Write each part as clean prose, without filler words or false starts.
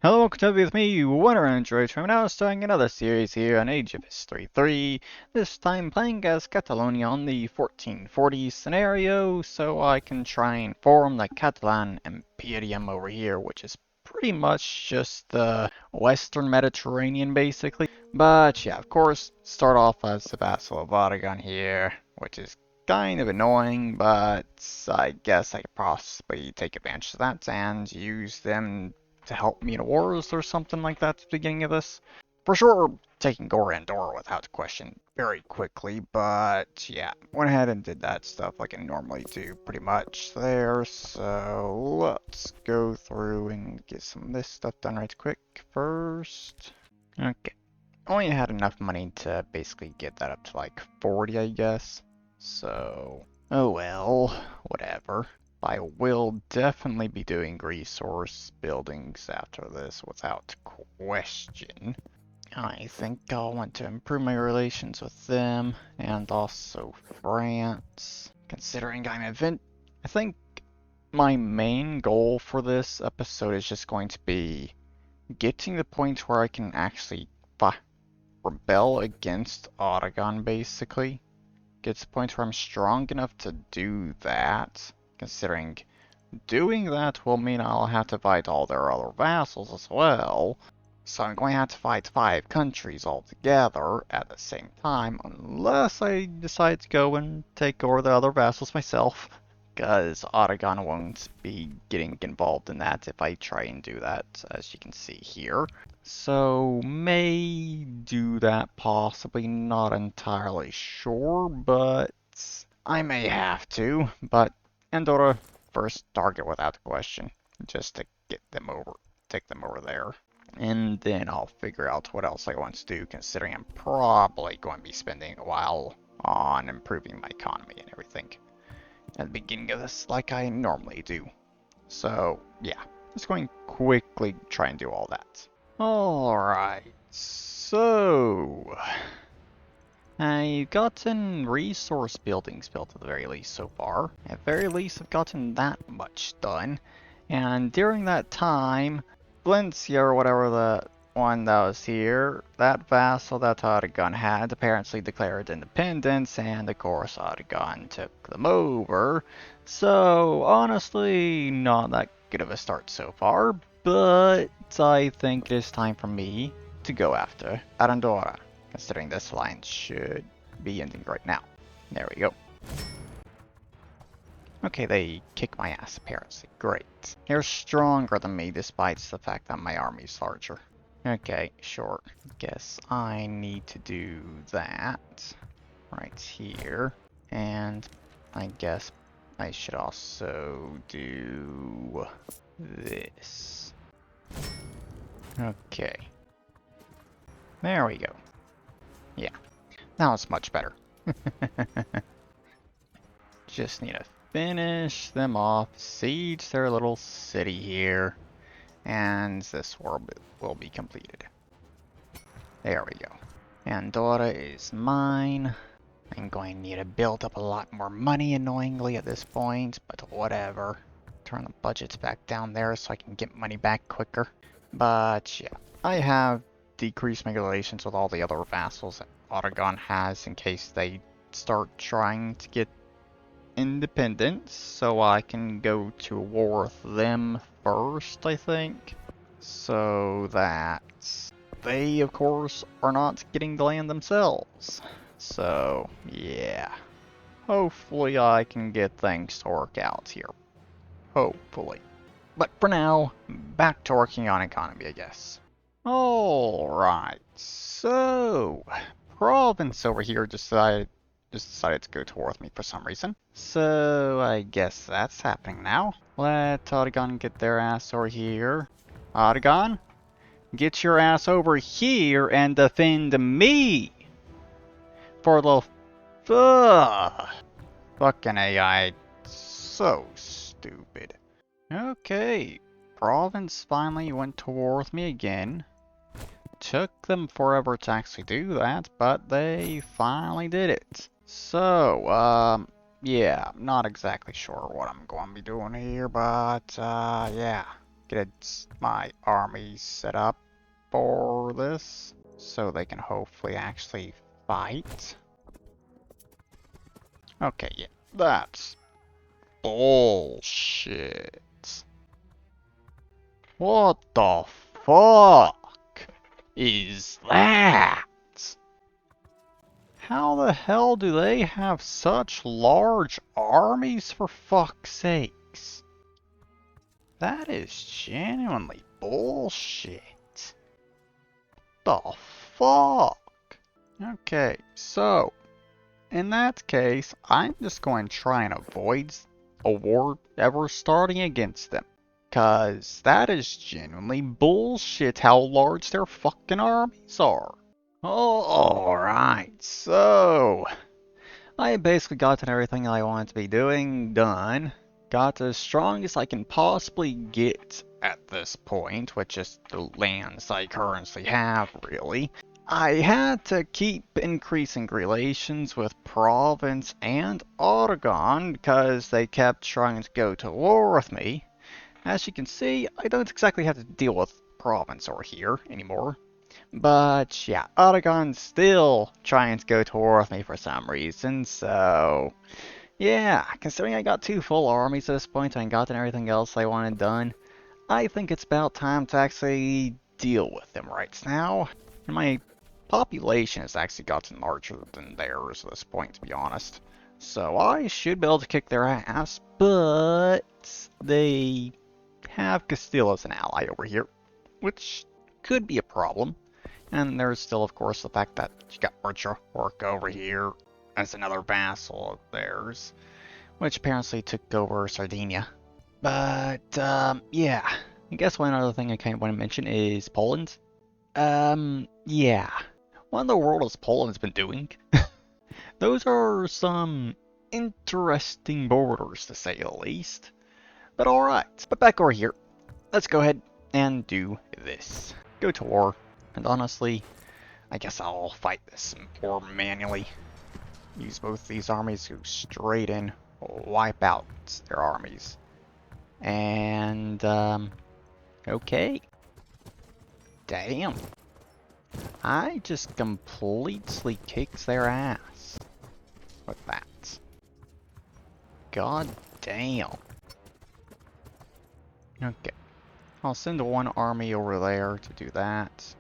Hello, welcome to be with me, Winter Android. I'm now starting another series here on Age of History 3. This time playing as Catalonia on the 1440 scenario, so I can try and form the Catalan Imperium over here, which is pretty much just the Western Mediterranean, basically. But yeah, of course, start off as the vassal of Aragon here, which is kind of annoying, but I guess I could possibly take advantage of that and use them to help me in wars or something like that at the beginning of this. For sure, taking Gore and Dora without question very quickly, but yeah, went ahead and did that stuff like I normally do pretty much there, so let's go through and get some of this stuff done right quick first. Okay, only had enough money to basically get that up to like 40, I guess, so oh well, whatever. I will definitely be doing resource buildings after this without question. I think I'll want to improve my relations with them and also France. Considering I think my main goal for this episode is just going to be getting to the point where I can actually rebel against Aragon, basically. Get to the point where I'm strong enough to do that. Considering doing that will mean I'll have to fight all their other vassals as well. So I'm going to have to fight 5 countries altogether at the same time, unless I decide to go and take over the other vassals myself. Because Aragon won't be getting involved in that if I try and do that, as you can see here. So, may do that, possibly, not entirely sure, but I may have to. But Andorra, first target without question, just to get them over, take them over there. And then I'll figure out what else I want to do, considering I'm probably going to be spending a while on improving my economy and everything at the beginning of this, like I normally do. So, yeah, just going to quickly try and do all that. Alright, so I've gotten resource buildings built at the very least so far. At the very least, I've gotten that much done. And during that time, Valencia, or whatever the one that was here, that vassal that Aragon had apparently declared independence, and of course Aragon took them over. So honestly, not that good of a start so far, but I think it is time for me to go after Arandora, considering this alliance should be ending right now. There we go. Okay, they kick my ass apparently. Great. They're stronger than me despite the fact that my army's larger. Okay, sure. Guess I need to do that right here. And I guess I should also do this. Okay. There we go. Yeah, now it's much better. Just need to finish them off, siege their little city here, and this war will be completed. There we go. Andorra is mine. I'm going to need to build up a lot more money, annoyingly, at this point, but whatever. Turn the budgets back down there so I can get money back quicker. But yeah, I have decreased my relations with all the other vassals that Aragon has in case they start trying to get independence, so I can go to war with them first, I think, so that they, of course, are not getting the land themselves. So, yeah. Hopefully I can get things to work out here. Hopefully. But for now, back to working on economy, I guess. Alright, so province over here decided to go to war with me for some reason. So I guess that's happening now. Let Aragon get their ass over here. Aragon, get your ass over here and defend me! For the fucking AI, so stupid. Okay, province finally went to war with me again. Took them forever to actually do that, but they finally did it. So, yeah, I'm not exactly sure what I'm going to be doing here, but, yeah. get my army set up for this, so they can hopefully actually fight. Okay, yeah, that's bullshit. What the fuck is that? How the hell do they have such large armies, for fuck's sakes? That is genuinely bullshit. The fuck? Okay, so in that case, I'm just going to try and avoid a war ever starting against them. Cause that is genuinely bullshit how large their fucking armies are. Alright, so I basically gotten everything I wanted to be doing done. Got as strong as I can possibly get at this point, which is the lands I currently have, really. I had to keep increasing relations with Provence and Aragon because they kept trying to go to war with me. As you can see, I don't exactly have to deal with Provence over here anymore. But yeah, Aragon's still trying to go to war with me for some reason, so yeah, considering I got 2 full armies at this point and gotten everything else I wanted done, I think it's about time to actually deal with them right now. And my population has actually gotten larger than theirs at this point, to be honest. So I should be able to kick their ass, but they have Castile as an ally over here, which could be a problem. And there's still, of course, the fact that you got Orca over here as another vassal of theirs, which apparently took over Sardinia. But, yeah. I guess one other thing I kind of want to mention is Poland. Yeah. What in the world has Poland been doing? Those are some interesting borders, to say the least. But alright. But back over here. Let's go ahead and do this. Go to war. And honestly, I guess I'll fight this more manually. Use both these armies to straight in, wipe out their armies. And, okay. Damn. I just completely kicked their ass with that. God damn. Okay. I'll send one army over there to do that.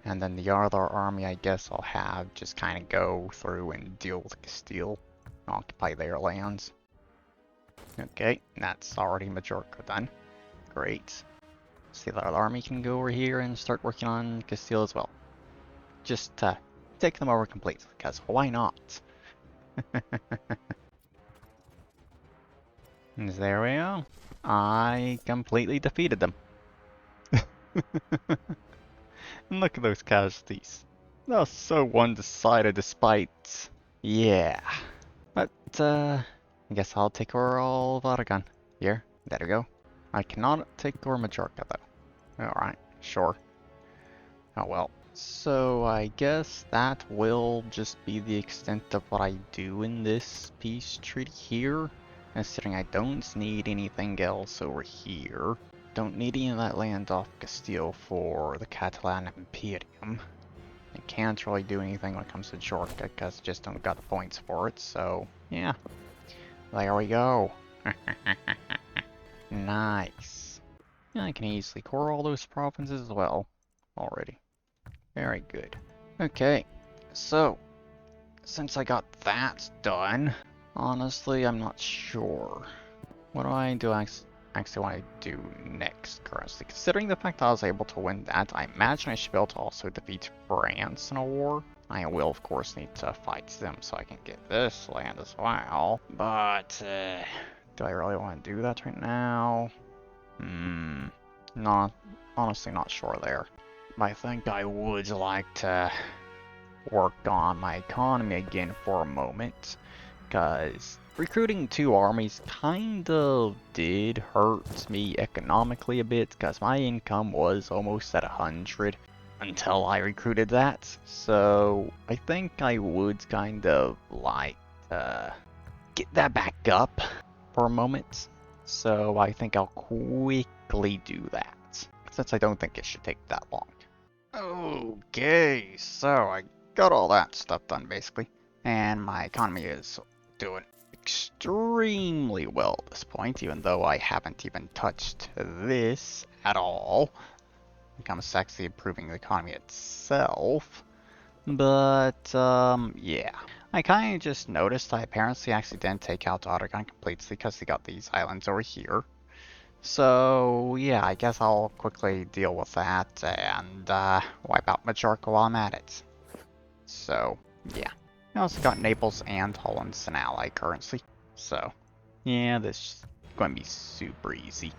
And then the other army, I guess I'll have just kind of go through and deal with Castile, occupy their lands. Okay, that's already Majorca done. Great. So the other army can go over here and start working on Castile as well. Just take them over completely, because why not? And there we go. I completely defeated them. And look at those casualties. They're so one-sided despite... Yeah. But, I guess I'll take over all of Aragon. Here, there we go. I cannot take over Majorca, though. Alright, sure. Oh well. So, I guess that will just be the extent of what I do in this peace treaty here. Considering I don't need anything else over here. Don't need any of that land off Castile for the Catalan Imperium. I can't really do anything when it comes to Majorca because I just don't got the points for it, so yeah. There we go. Nice. Yeah, I can easily core all those provinces as well already. Very good. Okay, so since I got that done, honestly, I'm not sure. What do I actually want to do next currently? Considering the fact that I was able to win that, I imagine I should be able to also defeat France in a war. I will, of course, need to fight them so I can get this land as well. But, do I really want to do that right now? Not, honestly not sure there. But I think I would like to work on my economy again for a moment. Because recruiting 2 armies kind of did hurt me economically a bit, because my income was almost at 100 until I recruited that. So I think I would kind of like to get that back up for a moment. So I think I'll quickly do that, since I don't think it should take that long. Okay, so I got all that stuff done basically, and my economy is doing extremely well at this point, even though I haven't even touched this at all. I'm actually improving the economy itself. But, yeah. I kind of just noticed I apparently actually didn't take out Aragon completely because they got these islands over here. So, yeah, I guess I'll quickly deal with that and, wipe out Majorca while I'm at it. So, yeah. I also got Naples and Holland's an ally currently. So, yeah, this is going to be super easy.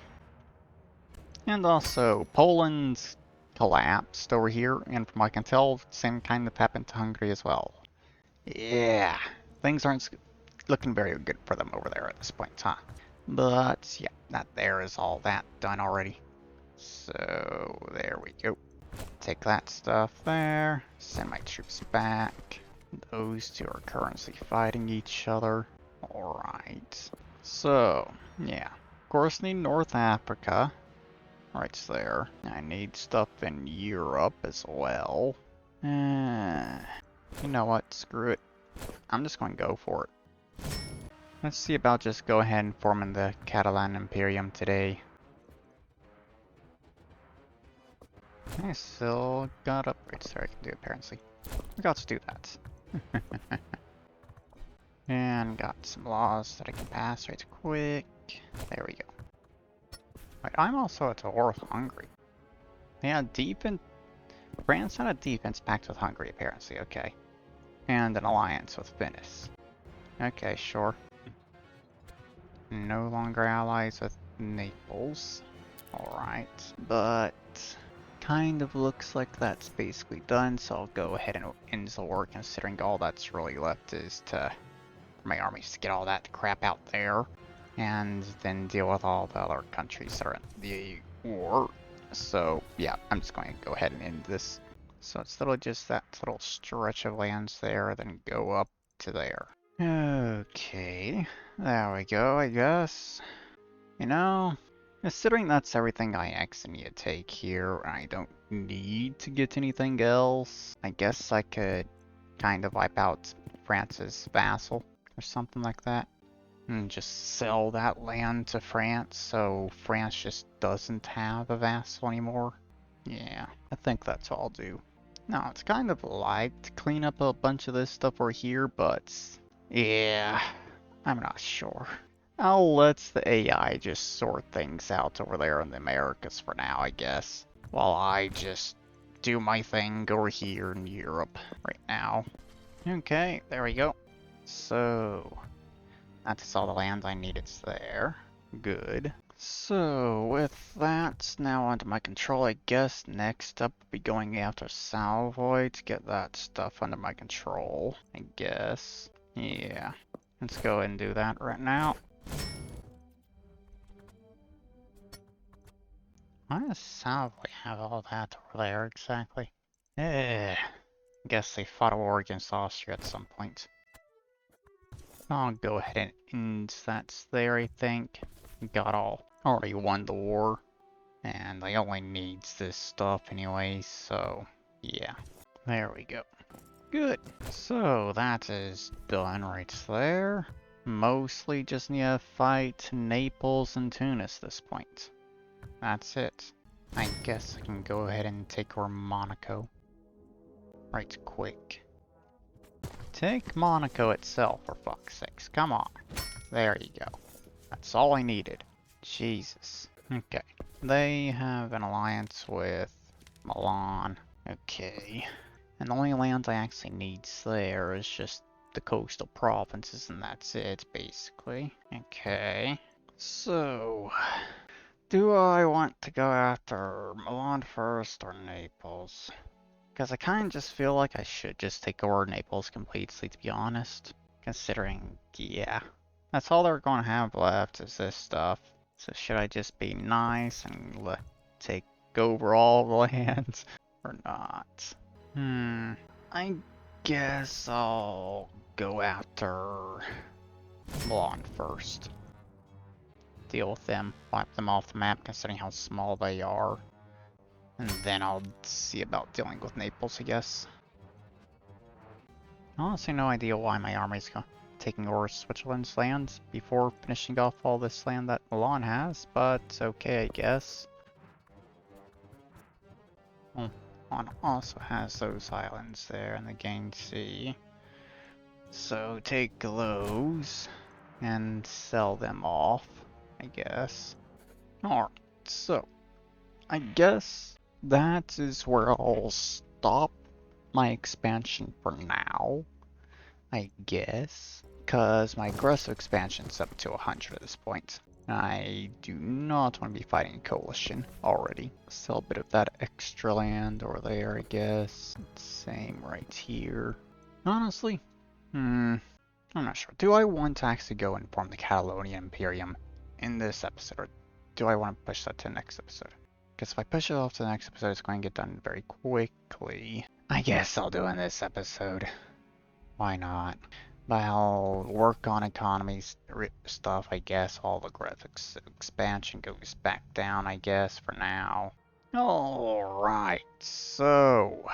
And also, Poland's collapsed over here, and from what I can tell, same kind of happened to Hungary as well. Yeah, things aren't looking very good for them over there at this point, huh? But yeah, that there is all that done already. So there we go. Take that stuff there, send my troops back. Those two are currently fighting each other. Alright. So, yeah. Of course, need North Africa. Right there. I need stuff in Europe as well. You know what? Screw it. I'm just going to go for it. Let's see about just go ahead and forming the Catalan Imperium today. I still got upgrades there I can do apparently. I got to do that. And got some laws that I can pass right quick. There we go. Wait, I'm also at war with Hungary. Yeah, France had a defense pact with Hungary apparently, okay. And an alliance with Venice. Okay, sure. No longer allies with Naples. Alright, but kind of looks like that's basically done, so I'll go ahead and end the war, considering all that's really left is for my armies to get all that crap out there, and then deal with all the other countries that are in the war. So yeah, I'm just going to go ahead and end this. So it's literally just that little stretch of lands there, then go up to there. Okay, there we go, I guess. You know, considering that's everything I actually need to take here, and I don't need to get anything else, I guess I could kind of wipe out France's vassal or something like that. And just sell that land to France so France just doesn't have a vassal anymore. Yeah, I think that's what I'll do. Now, it's kind of like to clean up a bunch of this stuff over here, but yeah, I'm not sure. I'll let the AI just sort things out over there in the Americas for now, I guess. While I just do my thing over here in Europe right now. Okay, there we go. So, that's all the land I needed there. Good. So, with that now under my control, I guess next up will be going after Savoy to get that stuff under my control, I guess. Yeah. Let's go ahead and do that right now. Why does Savoy have all that over there exactly? I guess they fought a war against Austria at some point. I'll go ahead and end that's there, I think. Already won the war. And I only needs this stuff anyway, so yeah. There we go. Good. So that is done right there. Mostly just need to fight Naples and Tunis this point. That's it. I guess I can go ahead and take over Monaco. Right quick. Take Monaco itself, for fuck's sakes. Come on. There you go. That's all I needed. Jesus. Okay. They have an alliance with Milan. Okay. And the only land I actually need there is just the coastal provinces, and that's it, basically. Okay. So, do I want to go after Milan first or Naples? Because I kind of just feel like I should just take over Naples completely, to be honest. Considering, yeah, that's all they're going to have left is this stuff. So should I just be nice and take over all the lands or not? I guess I'll go after Milan first. deal with them, wipe them off the map considering how small they are. And then I'll see about dealing with Naples, I guess. Honestly, no idea why my army's taking over Switzerland's lands before finishing off all this land that Milan has, but okay, I guess. Well, Milan also has those islands there in the Game Sea. So take those and sell them off, I guess. Alright, so I guess that is where I'll stop my expansion for now, I guess, because my aggressive expansion's up to 100 at this point. I do not want to be fighting a coalition already. Still a bit of that extra land over there, I guess. Same right here. Honestly, I'm not sure. Do I want to actually go and form the Catalan Imperium in this episode, or do I want to push that to the next episode? Because if I push it off to the next episode, it's going to get done very quickly. I guess I'll do it in this episode. Why not? But I'll work on economy stuff, I guess. All the graphics expansion goes back down, I guess, for now. Alright, so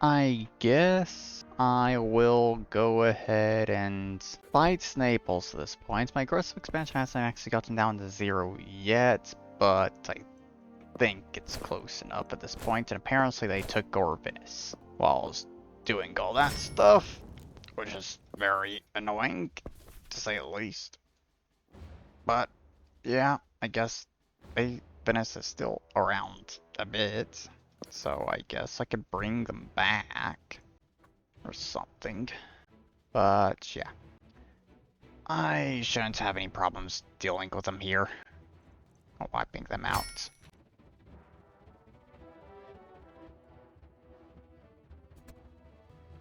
I guess I will go ahead and fight Naples at this point. My aggressive expansion hasn't actually gotten down to 0 yet, but I think it's close enough at this point, and apparently they took over Venice while I was doing all that stuff, which is very annoying, to say the least. But, yeah, I guess Venice is still around a bit, so I guess I could bring them back, or something. But, yeah. I shouldn't have any problems dealing with them here, or wiping them out.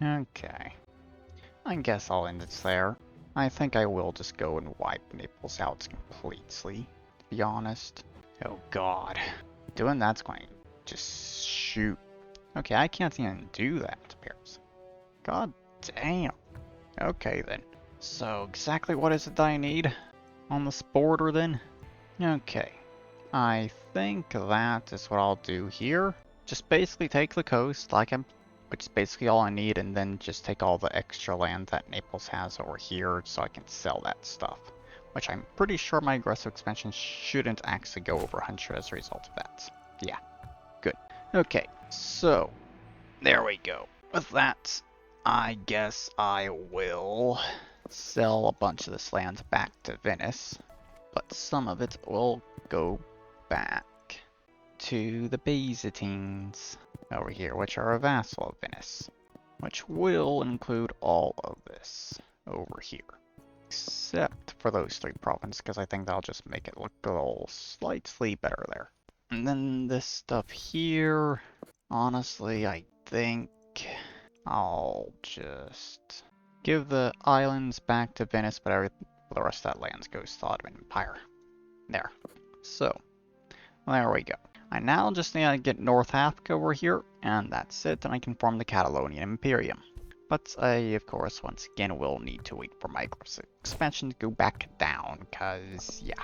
Okay. I guess I'll end it there. I think I will just go and wipe Naples out completely, to be honest. Oh god. Doing that's going to just shoot. Okay, I can't even do that, it appears. God damn. Okay then. So exactly what is it that I need on this border then? Okay. I think that is what I'll do here. Just basically take the coast which is basically all I need, and then just take all the extra land that Naples has over here so I can sell that stuff. Which I'm pretty sure my aggressive expansion shouldn't actually go over 100 as a result of that. Yeah, good. Okay, so there we go. With that, I guess I will sell a bunch of this land back to Venice, but some of it will go back to the Byzantines over here, which are a vassal of Venice, which will include all of this over here, except for those 3 provinces, because I think that'll just make it look a little slightly better there. And then this stuff here, honestly, I think I'll just give the islands back to Venice, but the rest of that land goes to the Ottoman Empire. There. So, there we go. I now just need to get North Africa over here, and that's it, and I can form the Catalan Imperium. But I, of course, once again will need to wait for my expansion to go back down, because, yeah,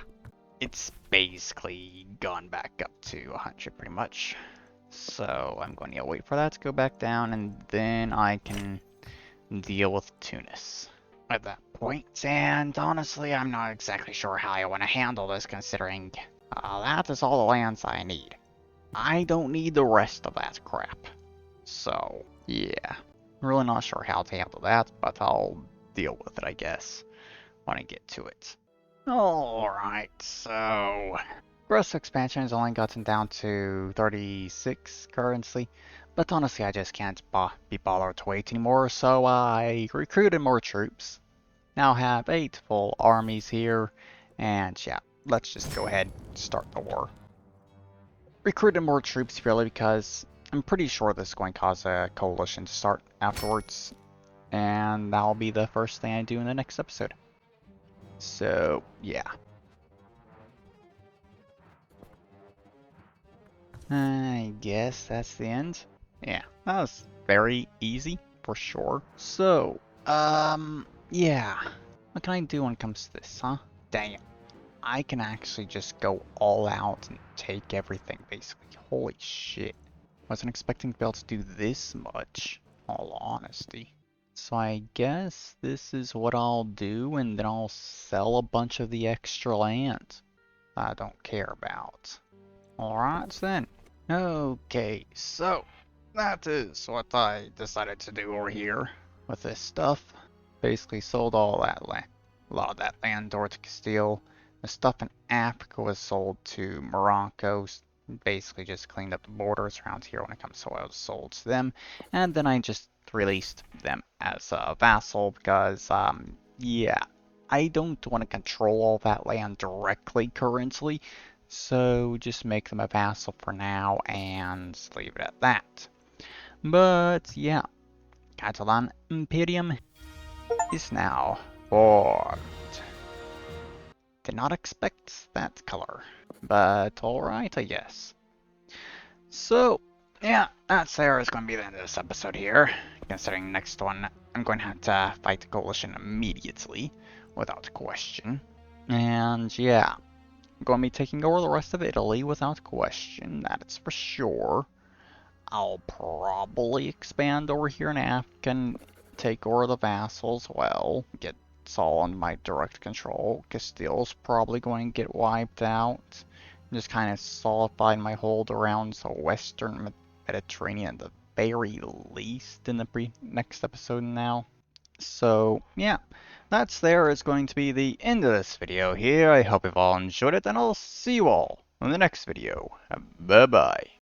it's basically gone back up to 100 pretty much. So I'm going to wait for that to go back down, and then I can deal with Tunis at that point. And honestly, I'm not exactly sure how I want to handle this, considering that is all the lands I need. I don't need the rest of that crap. So, yeah. Really not sure how to handle that, but I'll deal with it, I guess, when I get to it. Alright, so aggressive expansion has only gotten down to 36 currently, but honestly I just can't be bothered to wait anymore, so I recruited more troops. Now have 8 full armies here, and yeah, let's just go ahead and start the war. Recruited more troops purely because I'm pretty sure this is going to cause a coalition to start afterwards, and that'll be the first thing I do in the next episode. So, yeah. I guess that's the end. Yeah, that was very easy, for sure. So, yeah. What can I do when it comes to this, huh? Dang it. I can actually just go all out and take everything, basically. Holy shit. Wasn't expecting to be able to do this much, in all honesty. So I guess this is what I'll do, and then I'll sell a bunch of the extra land I don't care about. Alright then. Okay, so that is what I decided to do over here with this stuff. Basically sold all that land, a lot of that land over to Castile. The stuff in Africa was sold to Morocco. Basically just cleaned up the borders around here when it comes to what was sold to them. And then I just released them as a vassal because, yeah, I don't want to control all that land directly currently. So just make them a vassal for now and leave it at that. But yeah, Catalan Imperium is now formed. Did not expect that color, but alright, I guess. So, yeah, that's there is going to be the end of this episode here. Considering next one, I'm going to have to fight the coalition immediately, without question. And yeah, I'm going to be taking over the rest of Italy without question, that is for sure. I'll probably expand over here in Africa and take over the vassals, well, get all under my direct control. Castile's probably going to get wiped out. Just kind of solidifying my hold around the Western Mediterranean at the very least in the next episode now. So, yeah, that's there is going to be the end of this video here. I hope you've all enjoyed it, and I'll see you all in the next video. Bye-bye.